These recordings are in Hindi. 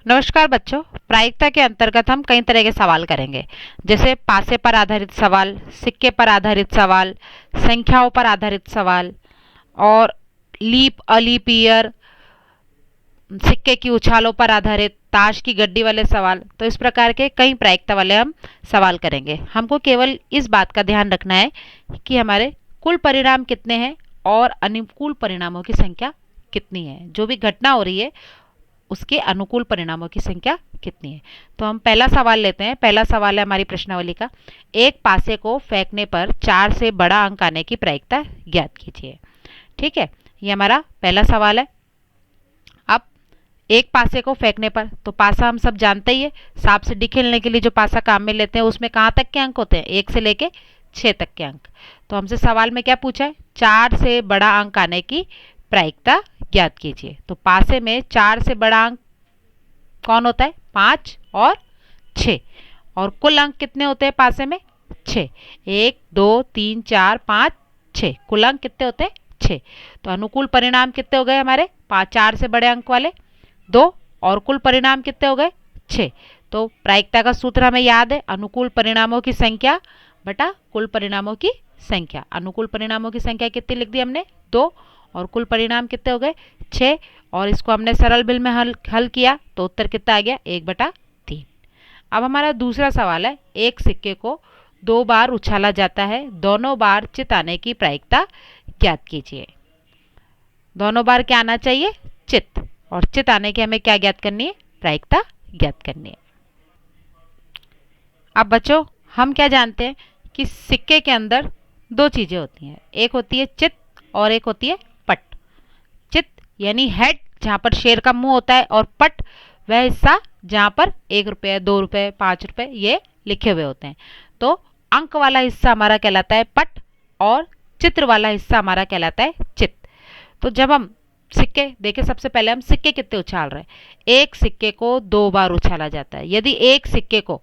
नमस्कार बच्चों। प्रायिकता के अंतर्गत हम कई तरह के सवाल करेंगे, जैसे पासे पर आधारित सवाल, सिक्के पर आधारित सवाल, संख्याओं पर आधारित सवाल और लीप अलीप ईयर, सिक्के की उछालों पर आधारित, ताश की गड्डी वाले सवाल। तो इस प्रकार के कई प्रायिकता वाले हम सवाल करेंगे। हमको केवल इस बात का ध्यान रखना है कि हमारे कुल परिणाम कितने हैं और अनुकूल परिणामों की संख्या कितनी है। जो भी घटना हो रही है उसके अनुकूल परिणामों की संख्या कितनी है। तो हम पहला सवाल लेते हैं। पहला सवाल है हमारी प्रश्नावली का, एक पासे को फेंकने पर 4 से बड़ा अंक आने की प्रायिकता ज्ञात कीजिए। ठीक है, ये हमारा पहला सवाल है। अब एक पासे को फेंकने पर, तो पासा हम सब जानते ही है, सांप सीढ़ी खेलने के लिए जो पासा काम में लेते हैं उसमें कहाँ तक के अंक होते हैं, 1 से लेके 6 तक के अंक। तो हमसे सवाल में क्या पूछा है, 4 से बड़ा अंक आने की प्रायिकता ज्ञात कीजिए। तो पासे में 4 से बड़ा अंक कौन होता है, 5 और 6। और कुल अंक कितने होते हैं पासे में, 6। 1 2 3 4 5 6, कुल अंक कितने होते हैं, 6। तो अनुकूल परिणाम कितने हो गए हमारे, 4 से बड़े अंक वाले 2 और कुल परिणाम कितने हो गए, 6। तो प्रायिकता का सूत्र हमें याद है, अनुकूल परिणामों की संख्या बटा कुल परिणामों की संख्या। अनुकूल परिणामों की संख्या कितनी लिख दी हमने, 2, और कुल परिणाम कितने हो गए, 6। और इसको हमने सरल बिल में हल किया तो उत्तर कितना आ गया, 1/3। अब हमारा दूसरा सवाल है, एक सिक्के को 2 बार उछाला जाता है, दोनों बार चित आने की प्रायिकता ज्ञात कीजिए। दोनों बार क्या आना चाहिए, चित, और चित आने की हमें क्या ज्ञात करनी है, प्रायिकता ज्ञात करनी है। अब बच्चों हम क्या जानते हैं कि सिक्के के अंदर 2 चीजें होती हैं, एक होती है चित और एक होती है पट। चित यानी हेड, जहाँ पर शेर का मुंह होता है, और पट वह हिस्सा जहाँ पर 1 रुपये 2 रुपये 5 रुपये ये लिखे हुए होते हैं। तो अंक वाला हिस्सा हमारा कहलाता है पट और चित्र वाला हिस्सा हमारा कहलाता है चित। तो जब हम सिक्के देखें, सबसे पहले हम सिक्के कितने उछाल रहे हैं, एक सिक्के को 2 बार उछाला जाता है। यदि एक सिक्के को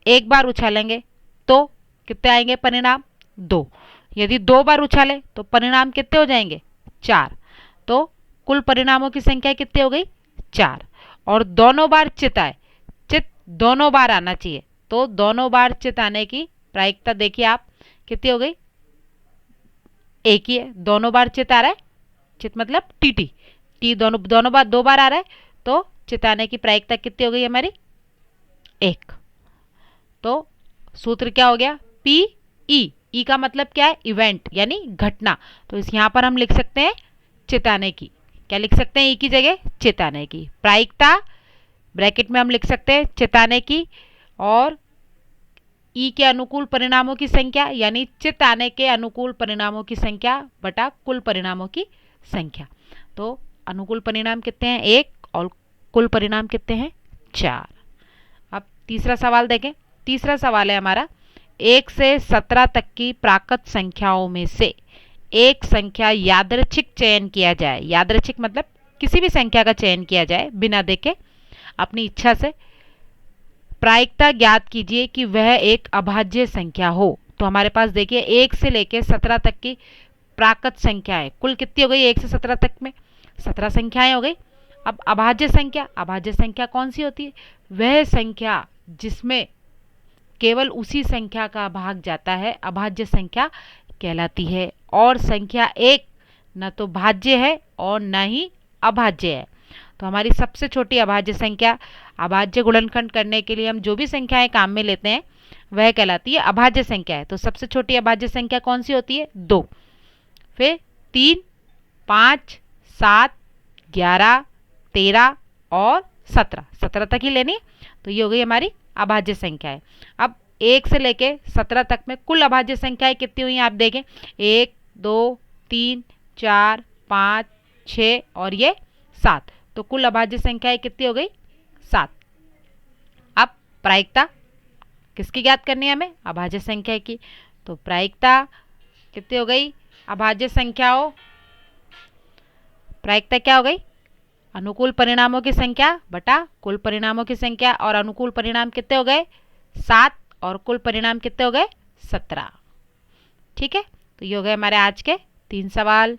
1 बार उछालेंगे तो कितने आएंगे परिणाम, 2। यदि 2 बार उछाले तो परिणाम कितने हो जाएंगे, 4। तो कुल परिणामों की संख्या कितनी हो गई, 4। और दोनों बार चित आए, चित दोनों बार आना चाहिए, तो दोनों बार चित आने की प्रायिकता देखिए आप कितनी हो गई, एक ही है। दोनों बार चित आ रहा है, चित मतलब टी टी दोनों बार 2 बार आ रहा है, तो चित आने की प्रायिकता कितनी हो गई हमारी, 1। तो सूत्र क्या हो गया, पी ई का मतलब क्या है, इवेंट यानी घटना। तो इस यहाँ पर हम लिख सकते हैं चिताने की, क्या लिख सकते हैं, ई की जगह चिताने की। प्रायिकता ब्रैकेट में हम लिख सकते हैं चिताने की, और ई के अनुकूल परिणामों की संख्या यानी चित आने के अनुकूल परिणामों की संख्या बटा कुल परिणामों की संख्या। तो अनुकूल परिणाम कितने हैं, 1, और कुल परिणाम कितने हैं, 4। अब तीसरा सवाल देखें। तीसरा सवाल है हमारा, 1 से 17 तक की प्राकृत संख्याओं में से एक संख्या यादृच्छिक चयन किया जाए। यादृच्छिक मतलब किसी भी संख्या का चयन किया जाए बिना देखे अपनी इच्छा से। प्रायिकता ज्ञात कीजिए कि वह एक अभाज्य संख्या हो। तो हमारे पास देखिए 1 से लेकर 17 तक की प्राकृत संख्याएं, कुल कितनी हो गई 1 से 17 तक में, 17 संख्याएं हो गई। अब अभाज्य संख्या, अभाज्य संख्या कौन सी होती है, वह संख्या जिसमें केवल उसी संख्या का भाग जाता है अभाज्य संख्या कहलाती है। और संख्या 1 न तो भाज्य है और न ही अभाज्य है। तो हमारी सबसे छोटी अभाज्य संख्या, अभाज्य गुणनखंड करने के लिए हम जो भी संख्याएं काम में लेते हैं वह कहलाती है अभाज्य संख्या है। तो सबसे छोटी अभाज्य संख्या कौन सी होती है, 2, फिर 3, 5, 7, 11, 13 और 17, 17 तक ही लेनी। तो ये हो गई हमारी अभाज्य संख्या है। अब 1 से लेके 17 तक में कुल अभाज्य संख्याएं कितनी हुई आप देखें, 1 2 3 4 5 6 और ये 7। तो कुल अभाज्य संख्याएं कितनी हो गई, 7। अब प्रायिकता किसकी ज्ञात करनी है हमें, अभाज्य संख्या की। तो प्रायिकता कितनी हो गई, अभाज्य संख्याओं, प्रायिकता क्या हो गई, अनुकूल परिणामों की संख्या बटा कुल परिणामों की संख्या। और अनुकूल परिणाम कितने हो गए, 7, और कुल परिणाम कितने हो गए, 17। ठीक है, तो ये हो गए हमारे आज के 3 सवाल।